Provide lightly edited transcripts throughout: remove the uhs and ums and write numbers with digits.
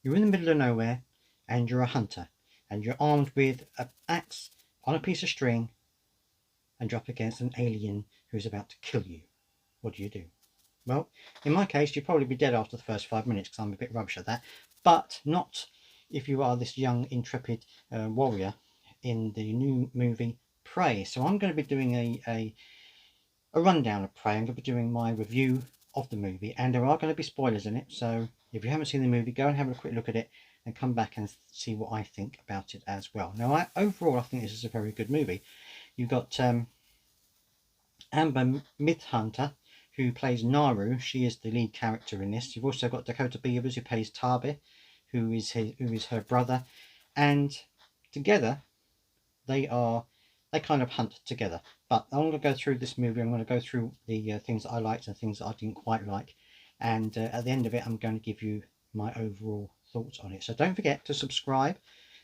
You're in the middle of nowhere and you're a hunter and you're armed with an axe on a piece of string and you're up against an alien who's about to kill you. What do you do? Well, in my case, you'd probably be dead after the first 5 minutes because I'm a bit rubbish at that, but not if you are this young, intrepid warrior in the new movie Prey. So I'm going to be doing a rundown of Prey. I'm going to be doing my review of the movie, and there are going to be spoilers in it. So if you haven't seen the movie, go and have a quick look at it and come back and see what I think about it as well. Now, overall, I think this is a very good movie. You've got Amber Midhunter, who plays Naru. She is the lead character in this. You've also got Dakota Beavers, who plays Tabe, who is her brother, and together they kind of hunt together. But I'm going to go through this movie. I'm going to go through the things that I liked and things that I didn't quite like, and at the end of it, I'm going to give you my overall thoughts on it. So don't forget to subscribe.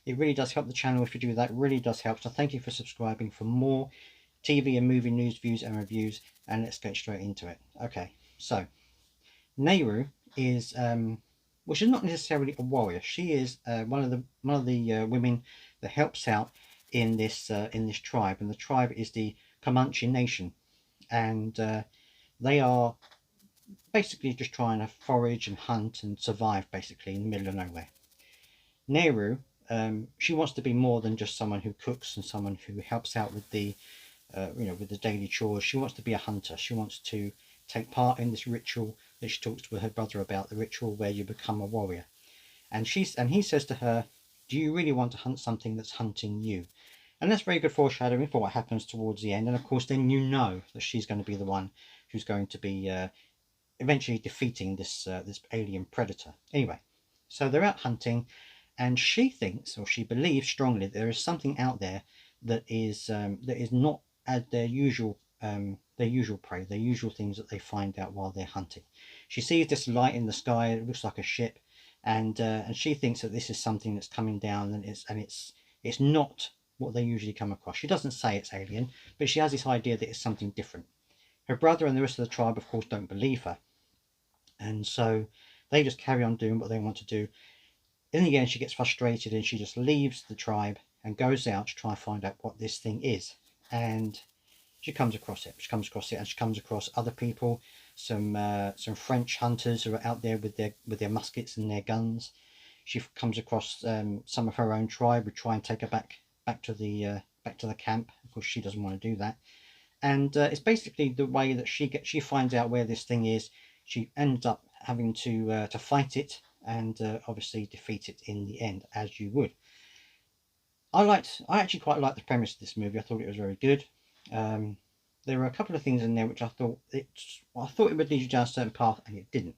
It really does help the channel if you do that. It really does help. So thank you for subscribing for more TV and movie news, views and reviews, and let's get straight into it. Okay, so Nehru is well, she's not necessarily a warrior. She is one of the women that helps out in this tribe, and the tribe is the Comanche Nation, and they are basically just trying to forage and hunt and survive basically in the middle of nowhere. Nehru, she wants to be more than just someone who cooks and someone who helps out with the with the daily chores. She wants to be a hunter. She wants to take part in this ritual that she talks with her brother about, the ritual where you become a warrior. And he says to her, do you really want to hunt something that's hunting you? And that's very good foreshadowing for what happens towards the end. And of course, then you know that she's going to be the one who's going to be eventually defeating this alien predator. Anyway, so they're out hunting, and she thinks, or she believes strongly, that there is something out there that is not as their usual prey, their usual things that they find out while they're hunting. She sees this light in the sky. It looks like a ship, and she thinks that this is something that's coming down, and it's not what they usually come across. She doesn't say it's alien, but she has this idea that it's something different. Her brother and the rest of the tribe, of course, don't believe her, and so they just carry on doing what they want to do. In the end, she gets frustrated and she just leaves the tribe and goes out to try and find out what this thing is. And she comes across it. She comes across it, and she comes across other people, some French hunters who are out there with their muskets and their guns. She comes across some of her own tribe who try and take her back to the camp. Of course, she doesn't want to do that. And it's basically the way that she finds out where this thing is. She ends up having to fight it and obviously defeat it in the end, as you would. I actually quite liked the premise of this movie. I thought it was very good. There were a couple of things in there which I thought it would lead you down a certain path, and it didn't.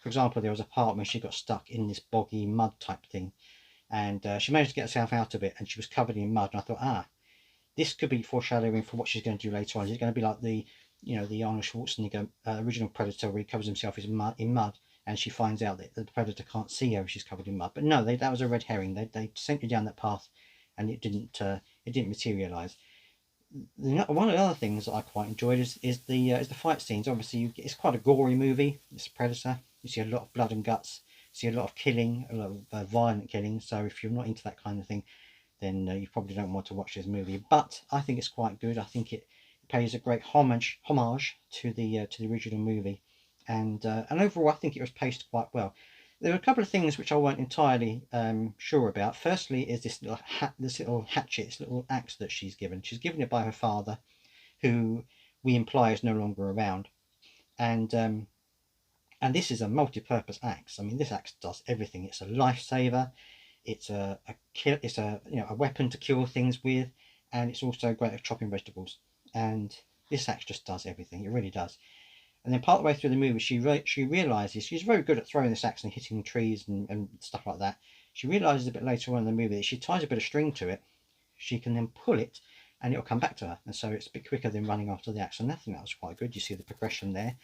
For example, there was a part where she got stuck in this boggy mud type thing, and she managed to get herself out of it, and she was covered in mud. And I thought, this could be foreshadowing for what she's going to do later on. She's going to be like the Arnold Schwarzenegger original Predator, where he covers himself in mud, and she finds out that the Predator can't see her if she's covered in mud. But no, that was a red herring. They sent you down that path, and it didn't materialise. One of the other things that I quite enjoyed is the fight scenes. Obviously, it's quite a gory movie. It's Predator. You see a lot of blood and guts. You see a lot of killing, a lot of violent killing. So if you're not into that kind of thing, then you probably don't want to watch this movie. But I think it's quite good. I think it pays a great homage to the original movie, and overall I think it was paced quite well. There were a couple of things which I weren't entirely sure about. Firstly is this little hatchet, this little axe that she's given. She's given it by her father, who we imply is no longer around, and this is a multi-purpose axe. I mean, this axe does everything. It's a lifesaver. It's a weapon to kill things with, and it's also great at chopping vegetables. And this axe just does everything. It really does. And then part of the way through the movie, she realizes she's very good at throwing this axe and hitting trees and stuff like that. She realizes a bit later on in the movie that if she ties a bit of string to it, she can then pull it and it'll come back to her. And so it's a bit quicker than running after the axe. And I think that was quite good. You see the progression there.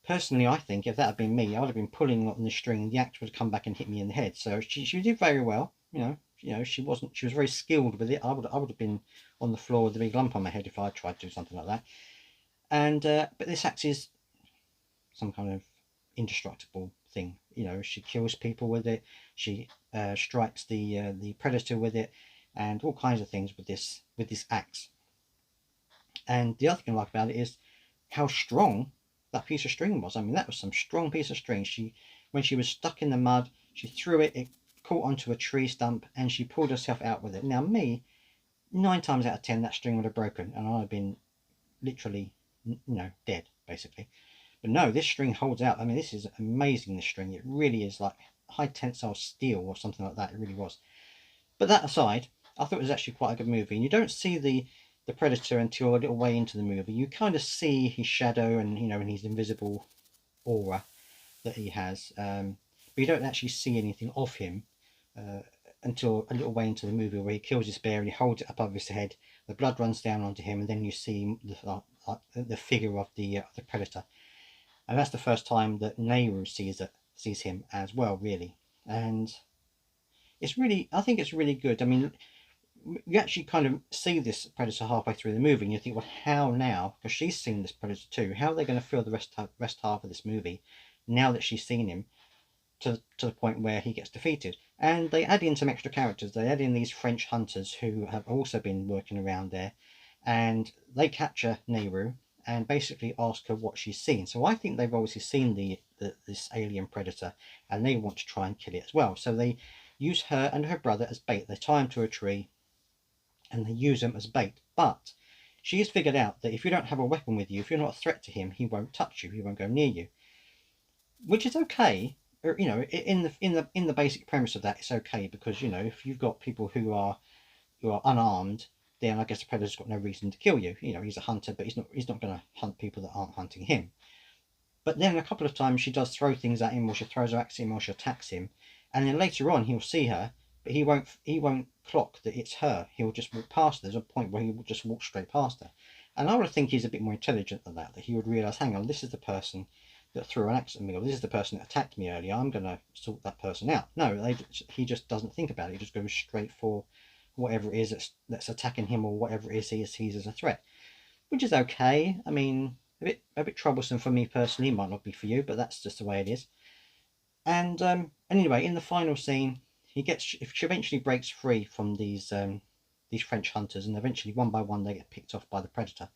Personally, I think if that had been me, I would have been pulling on the string and the axe would have come back and hit me in the head. So she did very well. She was very skilled with it. I would have been on the floor with a big lump on my head if I tried to do something like that. And but this axe is some kind of indestructible thing. You know, she kills people with it. She strikes the predator with it, and all kinds of things with this axe. And the other thing I like about it is how strong that piece of string was. I mean, that was some strong piece of string. When she was stuck in the mud, she threw it. It caught onto a tree stump, and she pulled herself out with it. Now, me, 9 times out of 10, that string would have broken, and I'd have been literally, dead, basically. But no, this string holds out. I mean, this is amazing, this string. It really is like high tensile steel or something like that. It really was. But that aside, I thought it was actually quite a good movie. And you don't see the Predator until a little way into the movie. You kind of see his shadow and, and his invisible aura that he has. But you don't actually see anything of him until a little way into the movie, where he kills this bear and he holds it above his head. The blood runs down onto him, and then you see the figure of the Predator. And that's the first time that Nehru sees him as well, really. And I think it's really good. I mean, you actually kind of see this predator halfway through the movie, and you think, well, how now? Because she's seen this predator too. How are they going to feel the rest half of this movie now that she's seen him to the point where he gets defeated? And they add in some extra characters. They add in these French hunters who have also been working around there, and they capture Nehru and basically ask her what she's seen. So I think they've obviously seen this alien predator, and they want to try and kill it as well. So they use her and her brother as bait. They tie them to a tree, and they use them as bait. But she has figured out that if you don't have a weapon with you, if you're not a threat to him, he won't touch you. He won't go near you, which is okay. In the basic premise of that, it's okay, because if you've got people who are unarmed, then I guess the predator's got no reason to kill you. He's a hunter, but he's not going to hunt people that aren't hunting him. But then a couple of times she does throw things at him, or she throws her axe at him, or she attacks him, and then later on he'll see her, but he won't clock that it's her. He'll just walk past her. There's a point where he will just walk straight past her. And I would think he's a bit more intelligent than that he would realise, hang on, this is the person that threw an axe at me, or this is the person that attacked me earlier. I'm going to sort that person out. No, he just doesn't think about it. He just goes straight for whatever it is that's attacking him, or whatever it is he sees as a threat, which is okay. I mean, a bit troublesome for me personally. It might not be for you, but that's just the way it is. And anyway, in the final scene, she eventually breaks free from these French hunters, and eventually one by one they get picked off by the predator,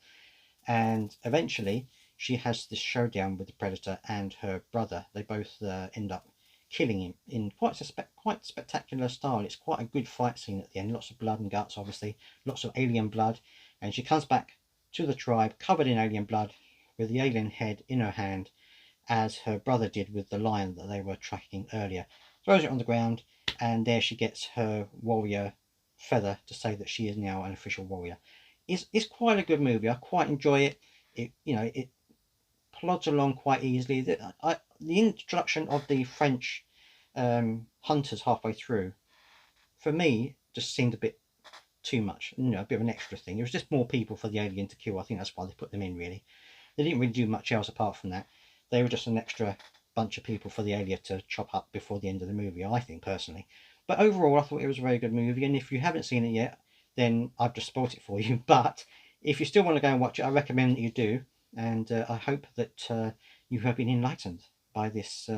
and eventually she has this showdown with the predator and her brother. They both end up killing him in quite spectacular style. It's quite a good fight scene at the end. Lots of blood and guts, obviously, lots of alien blood, and she comes back to the tribe covered in alien blood, with the alien head in her hand, as her brother did with the lion that they were tracking earlier. Throws it on the ground, and there she gets her warrior feather to say that she is now an official warrior. It's quite a good movie. I quite enjoy it. It plods along quite easily. The introduction of the French hunters halfway through, for me, just seemed a bit too much. A bit of an extra thing. It was just more people for the alien to kill. I think that's why they put them in, really. They didn't really do much else apart from that. They were just an extra bunch of people for the alien to chop up before the end of the movie, I think, personally. But overall, I thought it was a very good movie, and if you haven't seen it yet, then I've just spoiled it for you. But if you still want to go and watch it, I recommend that you do, and I hope that you have been enlightened by this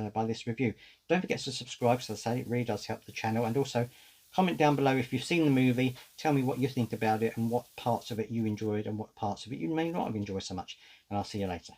review. Don't forget to subscribe, because as I say, it really does help the channel, and also comment down below if you've seen the movie. Tell me what you think about it, and what parts of it you enjoyed, and what parts of it you may not have enjoyed so much, and I'll see you later.